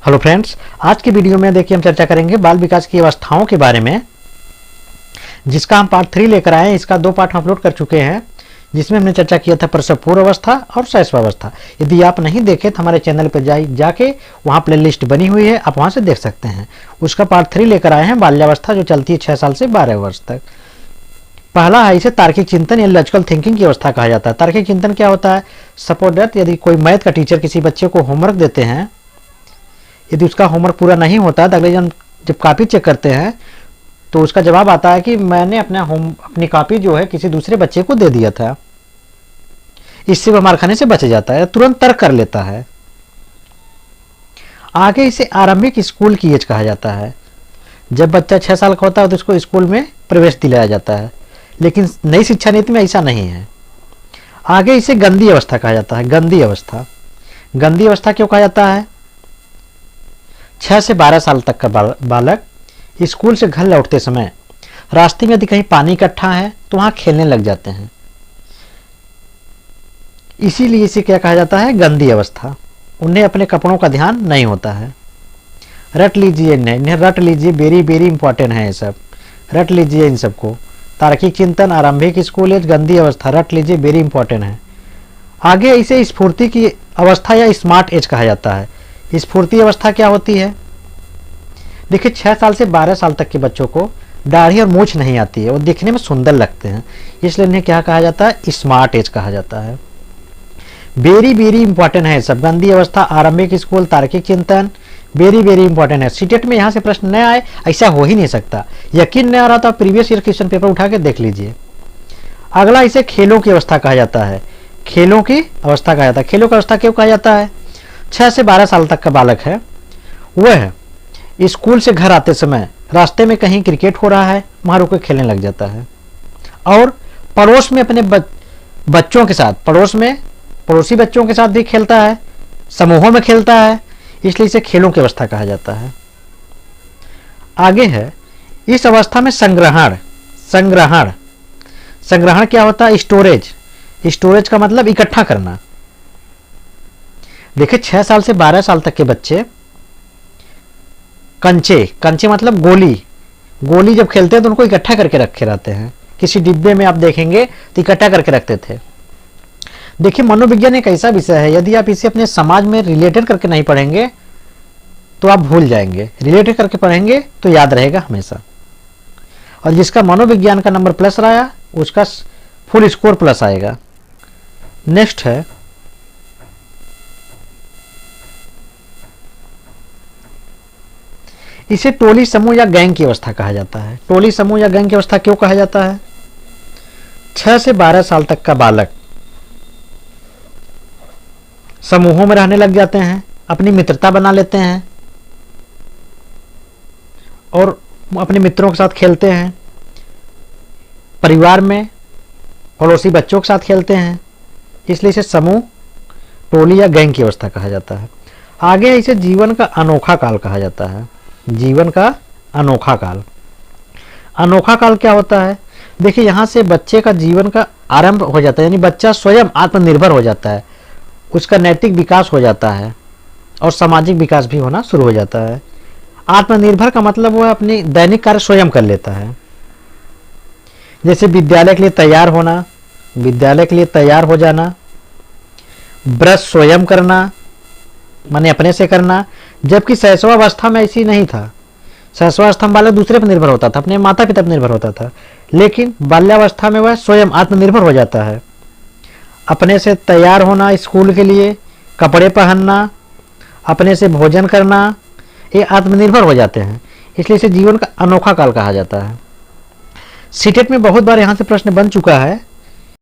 Hello friends, आज की video में देखिए हम चर्चा करेंगे बाल विकास की अवस्थाओं के बारे में, जिसका हम पार्ट 3 लेकर आए हैं। इसका 2 पार्ट हम अपलोड कर चुके हैं, जिसमें हमने चर्चा किया था प्रसव पूर्व अवस्था और शैशवावस्था। यदि आप नहीं देखे तो हमारे चैनल पर जाके वहाँ प्लेलिस्ट बनी हुई है, आप वहाँ से देख सकते हैं। उसका पार्ट 3 लेकर आए हैं बाल्यावस्था, जो चलती है 6 साल से 12 वर्ष तक। पहला है, इसे तार्किक चिंतन या लॉजिकल थिंकिंग की अवस्था कहा जाता है। तार्किक चिंतन क्या होता है? सपोज दैट यदि कोई मैथ का टीचर किसी बच्चे को होमवर्क देते हैं, यदि उसका होमवर्क पूरा नहीं होता तो अगले दिन जब कॉपी चेक करते हैं तो उसका जवाब आता है कि मैंने अपनी कॉपी जो है किसी दूसरे बच्चे को दे दिया था। इससे वह मार खाने से बच जाता है, तुरंत तर्क कर लेता है। आगे इसे आरंभिक स्कूल की एज कहा जाता है। जब बच्चा 6 साल का होता है तो उसको स्कूल में प्रवेश दिलाया जाता है, लेकिन नई शिक्षा नीति में ऐसा नहीं है। आगे इसे गंदी अवस्था कहा जाता है। गंदी अवस्था, गंदी अवस्था क्यों कहा जाता है? 6 से 12 साल तक का बालक स्कूल से घर लौटते समय रास्ते में यदि कहीं पानी इकट्ठा है तो वहां खेलने लग जाते हैं, इसीलिए इसे क्या कहा जाता है? गंदी अवस्था। उन्हें अपने कपड़ों का ध्यान नहीं होता है। रट लीजिए, इन्हें रट लीजिए, वेरी वेरी इंपॉर्टेंट है ये सब, रट लीजिए इन सबको। तार्किक चिंतन, आरंभिक स्कूल एज, गंदी अवस्था, रट लीजिए, वेरी इंपॉर्टेंट है। आगे इसे स्फूर्ति की अवस्था या स्मार्ट एज कहा जाता है। स्फूर्ति अवस्था क्या होती है? देखिए, 6 साल से 12 साल तक के बच्चों को दाढ़ी और मूछ नहीं आती है, वो दिखने में सुंदर लगते हैं, इसलिए इन्हें क्या कहा जाता है? स्मार्ट एज कहा जाता है। वेरी वेरी इंपॉर्टेंट है सब। गंदी अवस्था, आरंभिक स्कूल, तार्किक चिंतन, वेरी वेरी इंपॉर्टेंट है। सीटेट में यहाँ से प्रश्न न आए ऐसा हो ही नहीं सकता। यकीन नहीं आ रहा तो आप प्रीवियस ईयर क्वेश्चन पेपर उठा के देख लीजिए। अगला, इसे खेलों की अवस्था कहा जाता है। खेलों की अवस्था कहा जाता है। खेलों की अवस्था क्यों कहा जाता है? 6 से 12 साल तक का बालक है, वह स्कूल से घर आते समय रास्ते में कहीं क्रिकेट हो रहा है, वहां रुक के खेलने लग जाता है, और पड़ोस में अपने बच्चों के साथ, पड़ोसी बच्चों के साथ भी खेलता है, समूहों में खेलता है, इसलिए इसे खेलों की अवस्था कहा जाता है। आगे है, इस अवस्था में संग्रहण क्या होता है? स्टोरेज का मतलब इकट्ठा करना। देखिए, 6 साल से 12 साल तक के बच्चे कंचे मतलब गोली जब खेलते हैं तो उनको इकट्ठा करके रखे रहते हैं। किसी डिब्बे में आप देखेंगे तो इकट्ठा करके रखते थे। देखिए, मनोविज्ञान एक ऐसा विषय है, यदि आप इसे अपने समाज में रिलेटेड करके नहीं पढ़ेंगे तो आप भूल जाएंगे, रिलेटेड करके पढ़ेंगे तो याद रहेगा हमेशा। और जिसका मनोविज्ञान का नंबर प्लस रहा उसका फुल स्कोर प्लस आएगा। नेक्स्ट है, इसे टोली समूह या गैंग की अवस्था कहा जाता है। टोली समूह या गैंग की अवस्था क्यों कहा जाता है? 6 से 12 साल तक का बालक समूहों में रहने लग जाते हैं, अपनी मित्रता बना लेते हैं और अपने मित्रों के साथ खेलते हैं, परिवार में पड़ोसी बच्चों के साथ खेलते हैं, इसलिए इसे समूह, टोली या गैंग की अवस्था कहा जाता है। आगे इसे जीवन का अनोखा काल कहा जाता है। जीवन का अनोखा काल। अनोखा काल क्या होता है? देखिए, यहां से बच्चे का जीवन का आरंभ हो जाता है, यानी बच्चा स्वयं आत्मनिर्भर हो जाता है, उसका नैतिक विकास हो जाता है और सामाजिक विकास भी होना शुरू हो जाता है। आत्मनिर्भर का मतलब वह अपनी दैनिक कार्य स्वयं कर लेता है, जैसे विद्यालय के लिए तैयार होना, विद्यालय के लिए तैयार हो जाना, ब्रश स्वयं करना माने अपने से करना। जबकि शैशवावस्था में ऐसी नहीं था। शैशवावस्था में बालक दूसरे पर निर्भर होता था, अपने माता पिता पर निर्भर होता था, लेकिन बाल्यावस्था में वह स्वयं आत्मनिर्भर हो जाता है। अपने से तैयार होना स्कूल के लिए, कपड़े पहनना, अपने से भोजन करना, ये आत्मनिर्भर हो जाते हैं, इसलिए इसे जीवन का अनोखा काल कहा जाता है। सीटेट में बहुत बार यहाँ से प्रश्न बन चुका है,